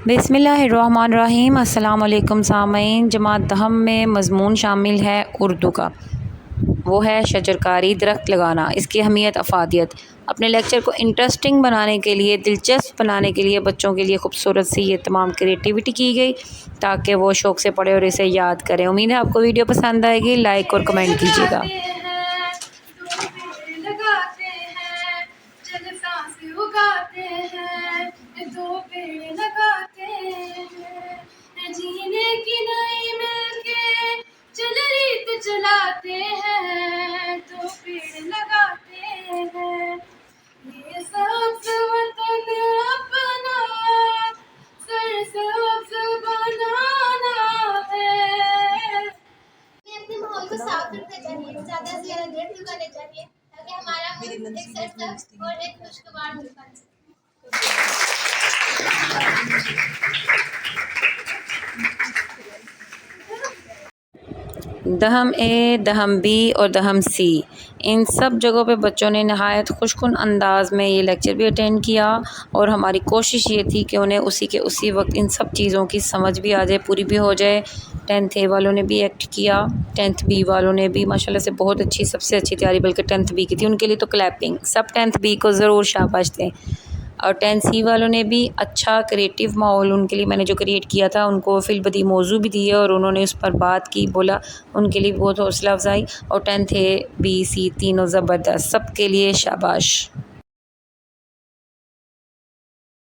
बिस्मिल्लाहिर्रहमानिर्रहीम। अस्सलाम वालेकुम सामीन। जमात दहम में मज़मून शामिल है उर्दू का, वो है शजरकारी, दरख्त लगाना, इसकी अहमियत, अफादियत। अपने लेक्चर को इंटरेस्टिंग बनाने के लिए, दिलचस्प बनाने के लिए बच्चों के लिए खूबसूरत सी ये तमाम क्रिएटिविटी की गई ताकि वो शौक़ से पढ़े और इसे याद करें। उम्मीद है आपको वीडियो पसंद आएगी। लाइक और कमेंट कीजिएगा। दो पेड़ लगाते हैं, जीने की नई मिलके चल रीत चलाते हैं, दो पेड़ लगाते हैं। ये सब्ज़ वतन अपना सरसब्ज़ बनाना है। अपने माहौल को साफ रखना चाहिए, ज़्यादा से ज़्यादा पेड़ लगाने चाहिए ताकि हमारा मुल्क एक सरसब्ज़ और एक खुशगवार मुल्क बन सके। दहम ए, दहम बी और दहम सी, इन सब जगहों पे बच्चों ने नहायत खुशकुन अंदाज़ में ये लेक्चर भी अटेंड किया और हमारी कोशिश ये थी कि उन्हें उसी के उसी वक्त इन सब चीज़ों की समझ भी आ जाए, पूरी भी हो जाए। 10th ए वालों ने भी एक्ट किया, 10th बी वालों ने भी माशाल्लाह से बहुत अच्छी, सबसे अच्छी तैयारी बल्कि 10th बी की थी। उनके लिए तो क्लैपिंग, सब 10th बी को ज़रूर शाबाश दें। और 10th सी वालों ने भी अच्छा क्रिएटिव माहौल उनके लिए मैंने जो क्रिएट किया था, उनको फिलबदी मौजू भी दिए और उन्होंने उस पर बात की, बोला, उनके लिए बहुत हौसला अफजाई। और 10th ए, बी, सी तीनों ज़बरदस्त, सब के लिए शाबाश।